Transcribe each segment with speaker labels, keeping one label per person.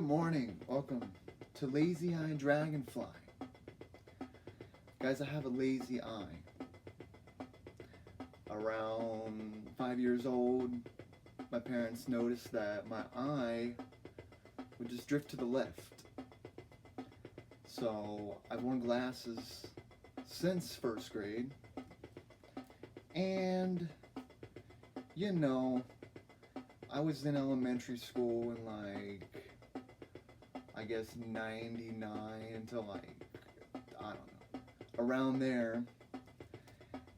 Speaker 1: morning. Welcome to Lazy Eye Dragonfly. Guys, I have a lazy eye. Around 5 years old, my parents noticed that my eye would just drift to the left. So I've worn glasses since first grade. And, I was in elementary school in I guess 99 until I don't know, around there.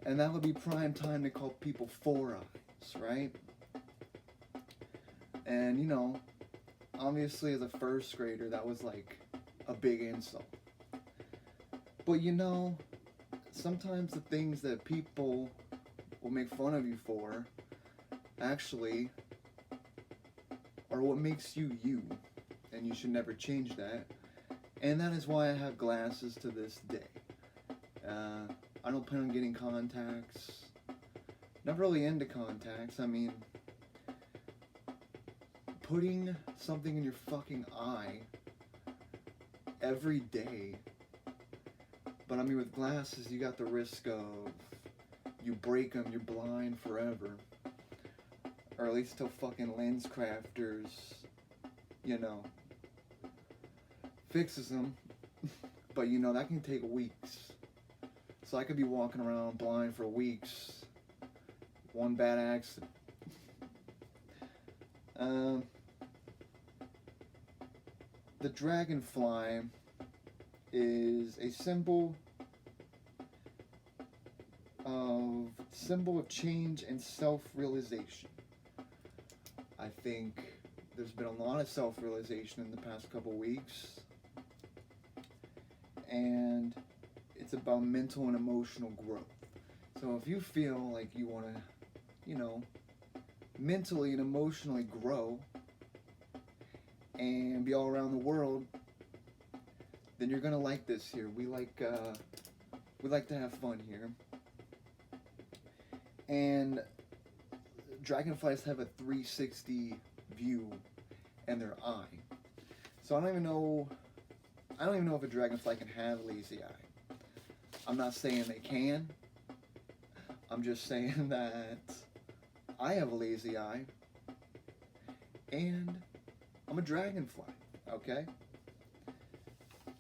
Speaker 1: And that would be prime time to call people four eyes, right? And obviously as a first grader, that was like a big insult. But sometimes the things that people will make fun of you for actually are what makes you you, and you should never change that. And that is why I have glasses to this day. I don't plan on getting contacts. Not really into contacts. I mean, putting something in your fucking eye every day. But I mean, with glasses, you got the risk of you break them, you're blind forever. Or at least till fucking lens crafters, fixes them. But that can take weeks. So I could be walking around blind for weeks. One bad accident. The dragonfly is a symbol of change and self-realization. I think there's been a lot of self-realization in the past couple weeks, and it's about mental and emotional growth. So if you feel like you want to, mentally and emotionally grow and be all around the world, then you're gonna like this here. We like to have fun here. And dragonflies have a 360 view in their eye. So I don't even know if a dragonfly can have lazy eye. I'm not saying they can. I'm just saying that I have a lazy eye. And I'm a dragonfly, okay?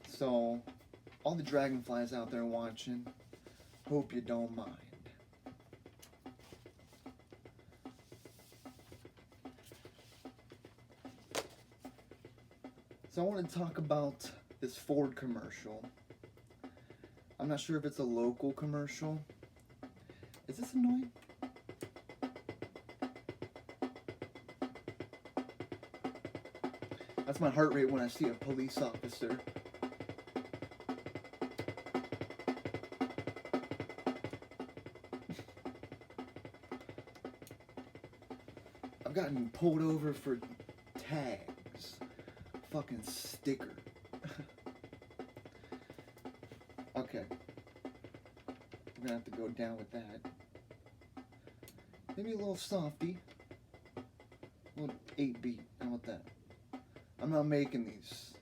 Speaker 1: So, all the dragonflies out there watching, hope you don't mind. So I want to talk about this Ford commercial. I'm not sure if it's a local commercial. Is this annoying? That's my heart rate when I see a police officer. I've gotten pulled over for tags. Fucking sticker. Okay. We're gonna have to go down with that. Maybe a little softy. A little 8-beat. How about that? I'm not making these.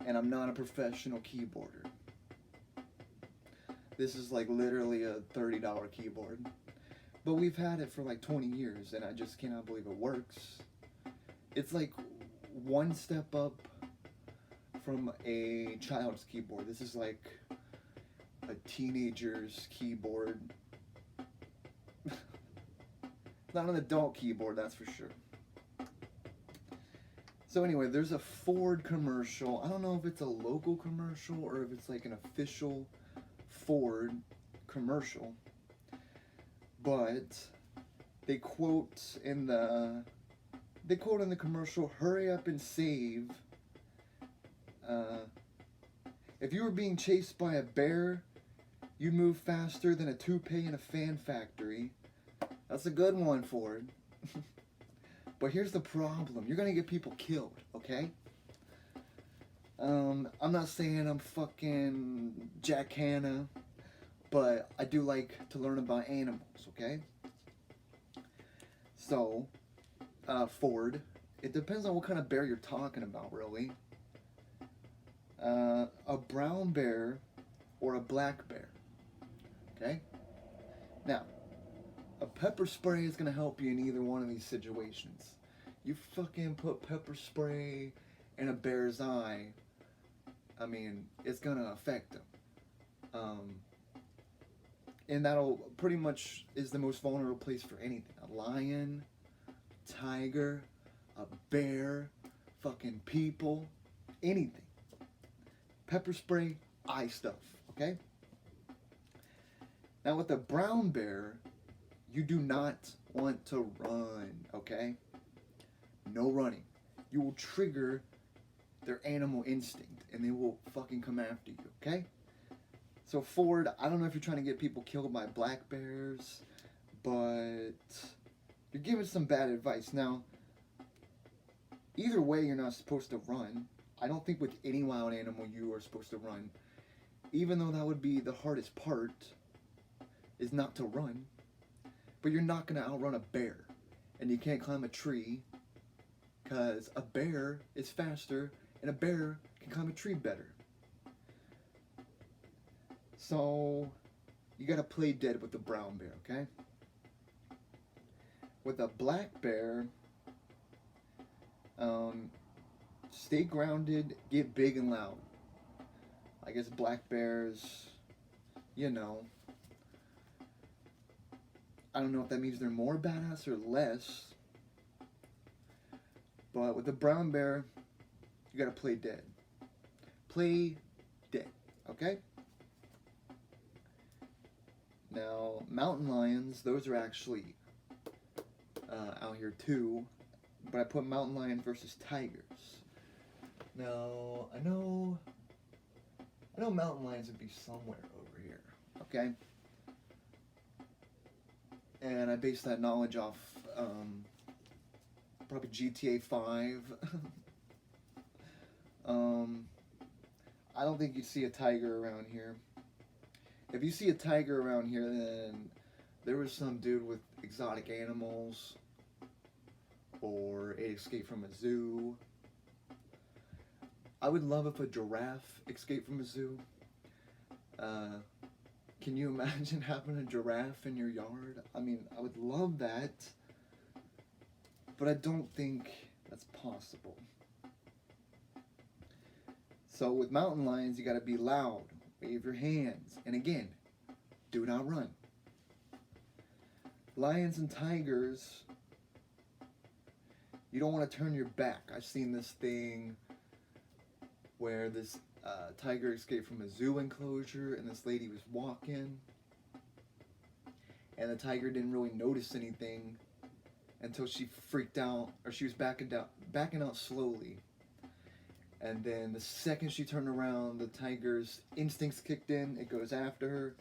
Speaker 1: And I'm not a professional keyboarder. This is literally a $30 keyboard. But we've had it for 20 years and I just cannot believe it works. It's one step up from a child's keyboard. This is a teenager's keyboard. Not an adult keyboard, that's for sure. So anyway, there's a Ford commercial. I don't know if it's a local commercial or if it's an official Ford commercial. But they quote in the commercial, "Hurry up and save. If you were being chased by a bear, you'd move faster than a toupee in a fan factory." That's a good one, Ford. But here's the problem. You're going to get people killed, okay? I'm not saying I'm fucking Jack Hanna, but I do like to learn about animals, okay? So, Ford It depends on what kind of bear you're talking about, really. A brown bear or a black bear. Okay? Now, a pepper spray is going to help you in either one of these situations. You fucking put pepper spray in a bear's eye, I mean, it's going to affect them. And that'll pretty much is the most vulnerable place for anything. A lion, tiger, a bear, fucking people, anything. Pepper spray, eye stuff, okay? Now with the brown bear, you do not want to run, okay? No running. You will trigger their animal instinct and they will fucking come after you, okay? So Ford, I don't know if you're trying to get people killed by black bears, but you're giving some bad advice. Now, either way, you're not supposed to run. I don't think with any wild animal you are supposed to run. Even though that would be the hardest part, is not to run. But you're not going to outrun a bear. And you can't climb a tree, because a bear is faster, and a bear can climb a tree better. So, you gotta play dead with the brown bear, okay? With a black bear, stay grounded, get big and loud. I guess black bears, you know, I don't know if that means they're more badass or less, but with the brown bear, you gotta play dead. Play dead, okay? Now, mountain lions, those are actually out here too, but I put mountain lions versus tigers. Now, I know mountain lions would be somewhere over here, okay? And I base that knowledge off probably GTA 5. I don't think you'd see a tiger around here. If you see a tiger around here, then there was some dude with exotic animals, or it escaped from a zoo. I would love if a giraffe escaped from a zoo. Can you imagine having a giraffe in your yard? I mean, I would love that, but I don't think that's possible. So with mountain lions, you gotta be loud. Wave your hands. And again, do not run. Lions and tigers, you don't want to turn your back. I've seen this thing where this tiger escaped from a zoo enclosure and this lady was walking. And the tiger didn't really notice anything until she freaked out, or she was backing out slowly. And then the second she turned around, the tiger's instincts kicked in. It goes after her,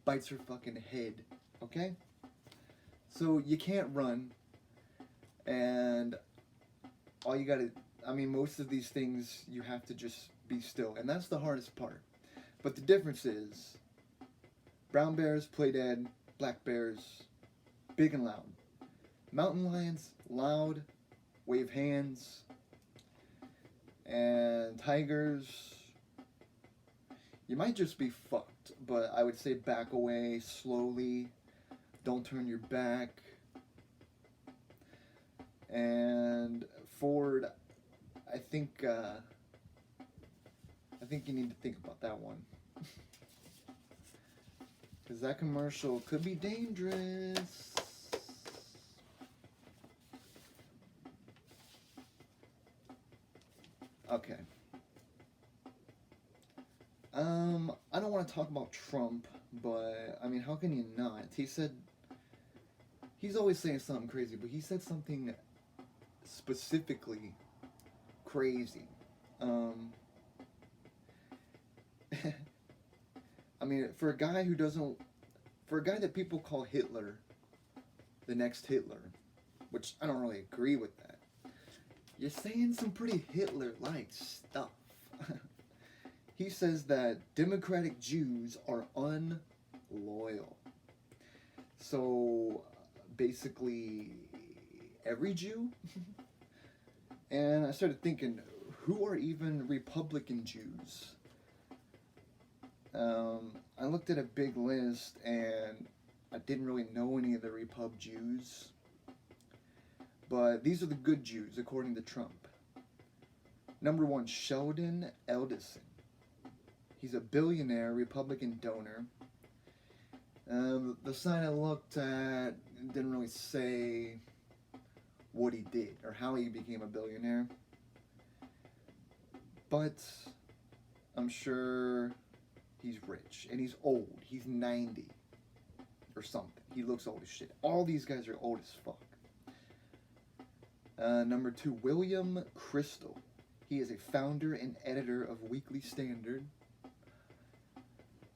Speaker 1: bites her fucking head, okay? So you can't run, and all you gotta, I mean, most of these things you have to just be still, and that's the hardest part. But the difference is, brown bears play dead, black bears big and loud. Mountain lions, loud, wave hands. And tigers, you might just be fucked, but I would say back away slowly. Don't turn your back. And Ford, I think you need to think about that one. Because that commercial could be dangerous. Okay. I don't want to talk about Trump, but, I mean, how can you not? He said, he's always saying something crazy, but he said something specifically crazy. I mean, for a guy that people call Hitler, the next Hitler, which I don't really agree with that. You're saying some pretty Hitler-like stuff. He says that democratic Jews are unloyal. So, basically, every Jew? And I started thinking, who are even Republican Jews? I looked at a big list and I didn't really know any of the Repub Jews. But these are the good Jews, according to Trump. Number 1, Sheldon Eldison. He's a billionaire Republican donor. The sign I looked at didn't really say what he did or how he became a billionaire. But I'm sure he's rich and he's old. He's 90 or something. He looks old as shit. All these guys are old as fuck. Number 2, William Crystal. He is a founder and editor of Weekly Standard.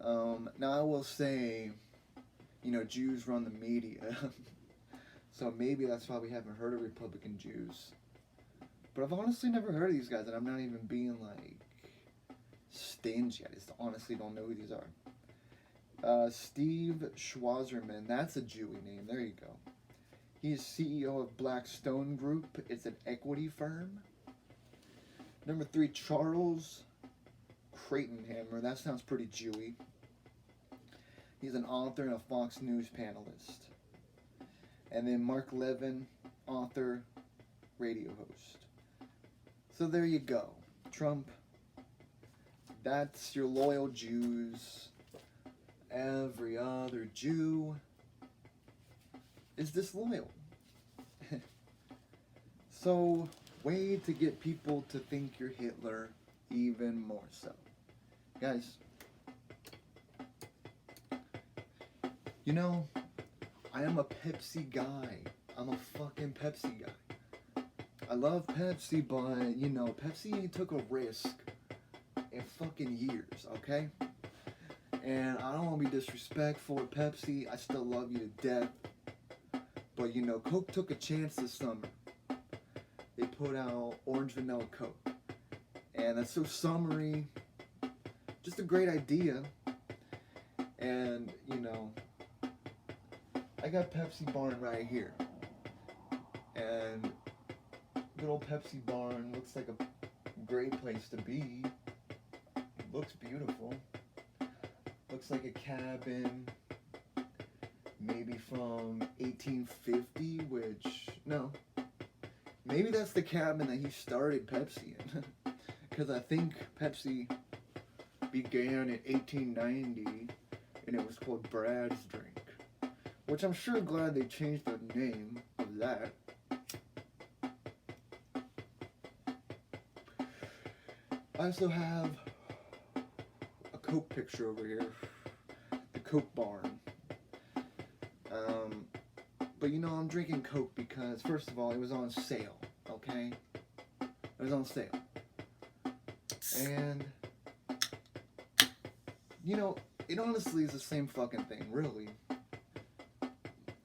Speaker 1: Now I will say, Jews run the media. So maybe that's why we haven't heard of Republican Jews. But I've honestly never heard of these guys, and I'm not even being, stingy. I just honestly don't know who these are. Steve Schwazerman, that's a Jewy name. There you go. He's CEO of Blackstone Group. It's an equity firm. Number 3, Charles Kratenhammer. That sounds pretty Jewy. He's an author and a Fox News panelist. And then Mark Levin, author, radio host. So there you go. Trump, that's your loyal Jews. Every other Jew is disloyal. So, way to get people to think you're Hitler even more so. Guys, I am a Pepsi guy. I'm a fucking Pepsi guy. I love Pepsi, but, Pepsi took a risk in fucking years, okay? And I don't want to be disrespectful with Pepsi. I still love you to death. But, Coke took a chance this summer. They put out Orange Vanilla Coke. And that's so summery. Just a great idea. And, I got Pepsi Barn right here. And good old Pepsi Barn looks like a great place to be. It looks beautiful. Looks like a cabin, maybe from 1850, maybe that's the cabin that he started Pepsi in. Because I think Pepsi began in 1890, and it was called Brad's Drink. Which I'm sure glad they changed the name of that. I also have a Coke picture over here. The Coke Barn. But I'm drinking Coke because, first of all, it was on sale, okay? It was on sale. And, it honestly is the same fucking thing, really.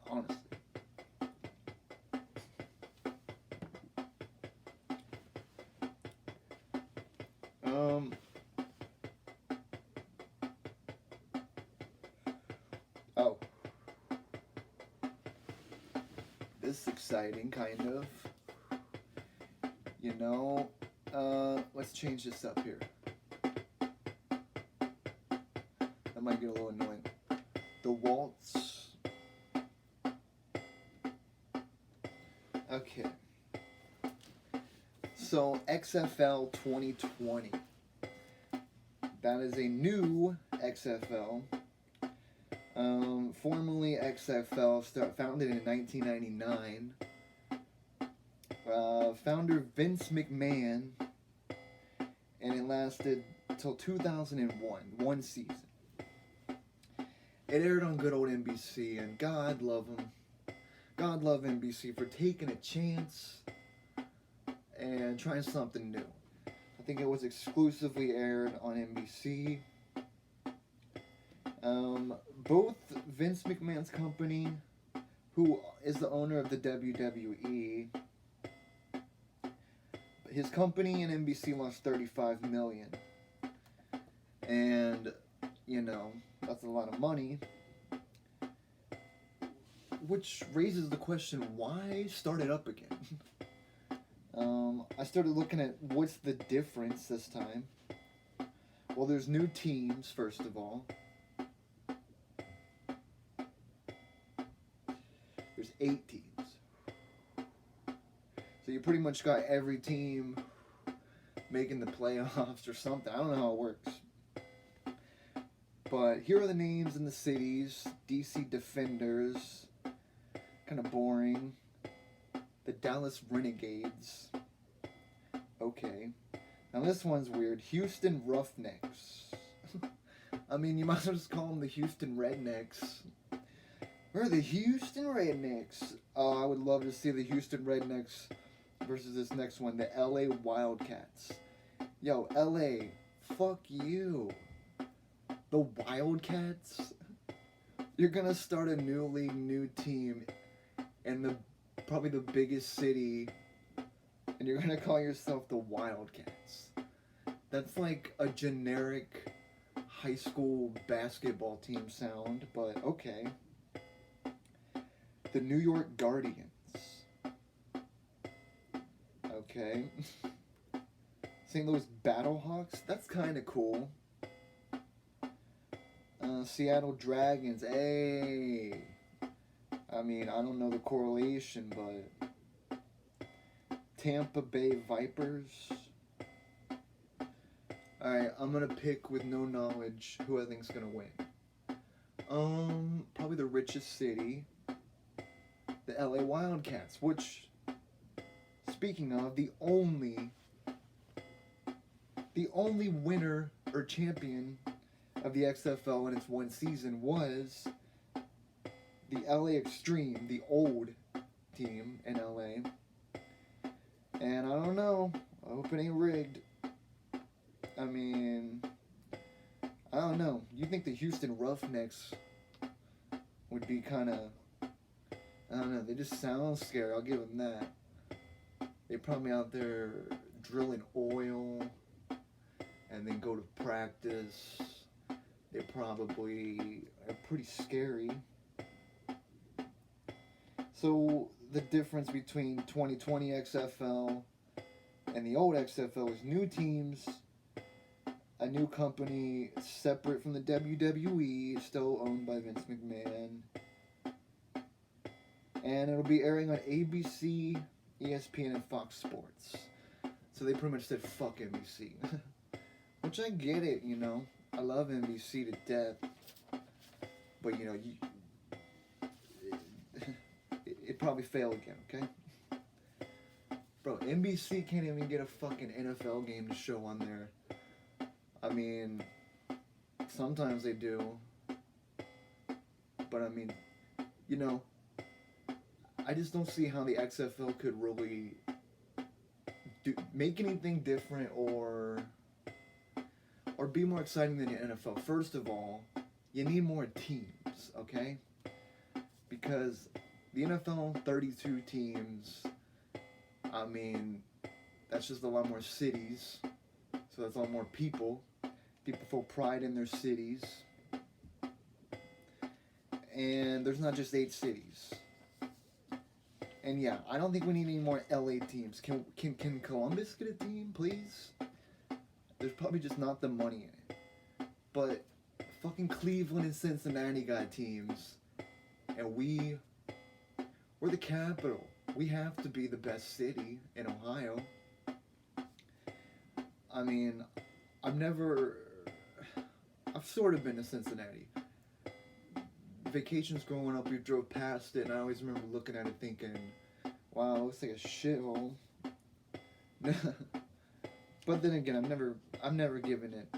Speaker 1: Honestly. Oh. This is exciting, kind of. Let's change this up here. That might get a little annoying. The waltz. Okay. So, XFL 2020. That is a new XFL. Formerly XFL, founded in 1999. Founder Vince McMahon, and it lasted till 2001, one season. It aired on good old NBC, and God love them. God love NBC for taking a chance and trying something new. I think it was exclusively aired on NBC. Both Vince McMahon's company, who is the owner of the WWE, his company and NBC lost $35 million. And, that's a lot of money. Which raises the question, why start it up again? I started looking at what's the difference this time. Well, there's new teams, first of all. There's 8 teams. So you pretty much got every team making the playoffs or something. I don't know how it works. But here are the names and the cities. DC Defenders. Kind of boring. The Dallas Renegades. Okay. Now this one's weird. Houston Roughnecks. I mean, you might as well just call them the Houston Rednecks. We're the Houston Rednecks. Oh, I would love to see the Houston Rednecks versus this next one, the LA Wildcats. Yo, LA, fuck you. The Wildcats? You're gonna start a new league, new team in probably the biggest city, and you're gonna call yourself the Wildcats. That's like a generic high school basketball team sound, but okay. The New York Guardians. Okay. St. Louis Battlehawks. That's kind of cool. Seattle Dragons. Hey. I mean, I don't know the correlation, but Tampa Bay Vipers. Alright, I'm gonna pick with no knowledge who I think's gonna win. Probably the richest city. The LA Wildcats, which, speaking of, the only winner or champion of the XFL in its one season was the LA Extreme, the old team in LA. And I don't know. I hope it ain't rigged. I mean, I don't know. You think the Houston Roughnecks would be kind of, I don't know, they just sound scary. I'll give them that. They probably out there drilling oil and then go to practice. They probably are pretty scary. So the difference between 2020 XFL and the old XFL is new teams, a new company separate from the WWE, still owned by Vince McMahon. And it'll be airing on ABC, ESPN, and Fox Sports. So they pretty much said, fuck NBC. Which I get it, you know. I love NBC to death. But, you know, it probably failed again, okay? Bro, NBC can't even get a fucking NFL game to show on there. I mean, sometimes they do. But, I mean, you know, I just don't see how the XFL could really make anything different or be more exciting than the NFL. First of all, you need more teams, okay? Because the NFL, 32 teams, I mean, that's just a lot more cities. So that's a lot more people. People feel pride in their cities. And there's not just 8 cities. And yeah, I don't think we need any more LA teams. Can Columbus get a team, please? There's probably just not the money in it. But fucking Cleveland and Cincinnati got teams. And we're the capital. We have to be the best city in Ohio. I mean, I've sort of been to Cincinnati. Vacations growing up, we drove past it, and I always remember looking at it thinking, wow, it looks like a shithole. But then again, I've never given it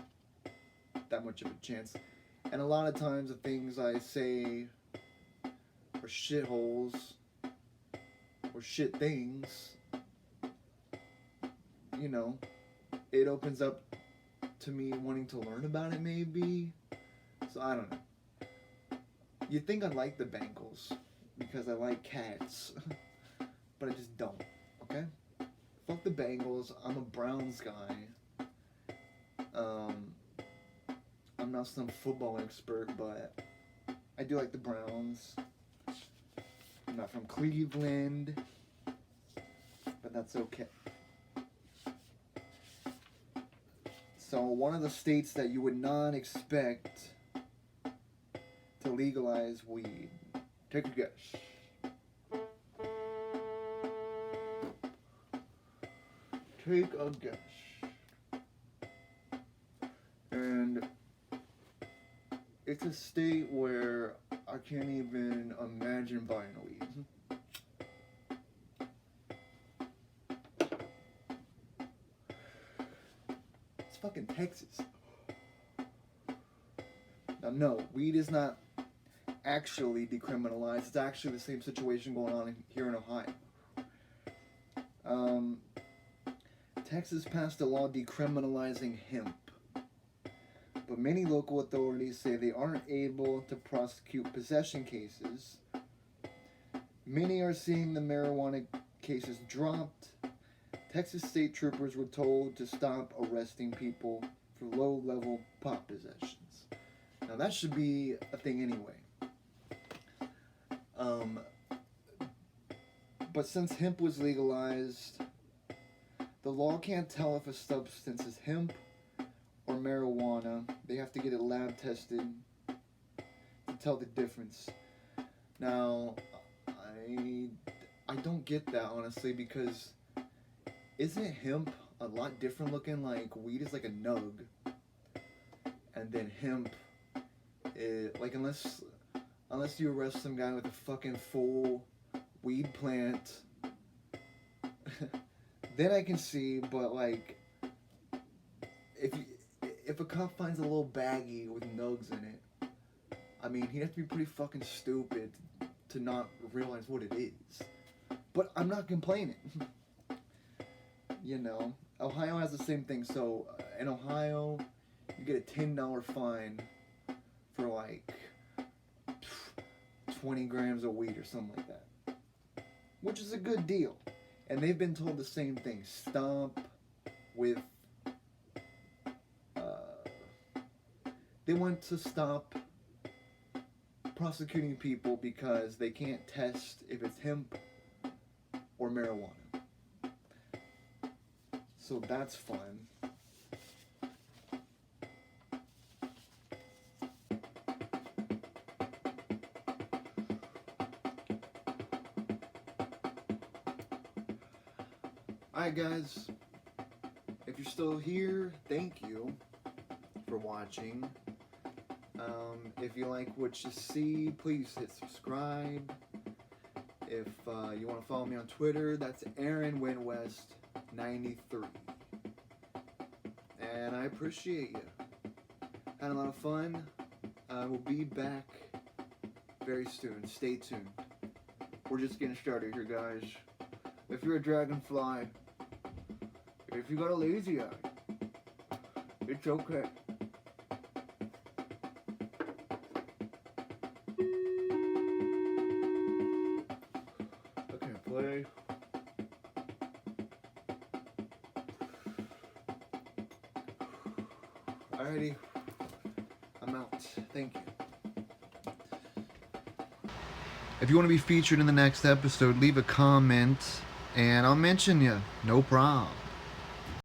Speaker 1: that much of a chance. And a lot of times the things I say are shitholes or shit things, you know, it opens up to me wanting to learn about it maybe. So I don't know. You'd think I like the Bengals because I like cats, but I just don't, okay? Fuck the Bengals. I'm a Browns guy. I'm not some football expert, but I do like the Browns. I'm not from Cleveland, but that's okay. So one of the states that you would not expect to legalize weed. Take a guess. Take a guess. And it's a state where I can't even imagine buying weed. It's fucking Texas. Now, no, weed is not actually decriminalized. It's actually the same situation going on here in Ohio. Texas passed a law decriminalizing hemp, but many local authorities say they aren't able to prosecute possession cases. Many are seeing the marijuana cases dropped. Texas state troopers were told to stop arresting people for low-level pot possessions. Now that should be a thing anyway. But since hemp was legalized, the law can't tell if a substance is hemp or marijuana. They have to get it lab tested to tell the difference. Now, I don't get that, honestly, because isn't hemp a lot different looking? Like, weed is like a nug, and then hemp is, like, unless you arrest some guy with a fucking full weed plant, then I can see. But like, if a cop finds a little baggie with nugs in it, I mean, he'd have to be pretty fucking stupid to not realize what it is. But I'm not complaining. You know, Ohio has the same thing. So in Ohio, you get a $10 fine for like 20 grams of weed or something like that, which is a good deal. And they've been told the same thing. Stop with they want to stop prosecuting people because they can't test if it's hemp or marijuana. So that's fun. Alright guys, if you're still here, thank you for watching. If you like what you see, please hit subscribe. If you want to follow me on Twitter, that's AaronWinWest93. And I appreciate you. Had a lot of fun. We'll be back very soon. Stay tuned. We're just getting started here, guys. If you're a Dragonfly, if you got a lazy eye, it's okay. Okay, play. Alrighty, I'm out. Thank you. If you want to be featured in the next episode, leave a comment and I'll mention you. No problem.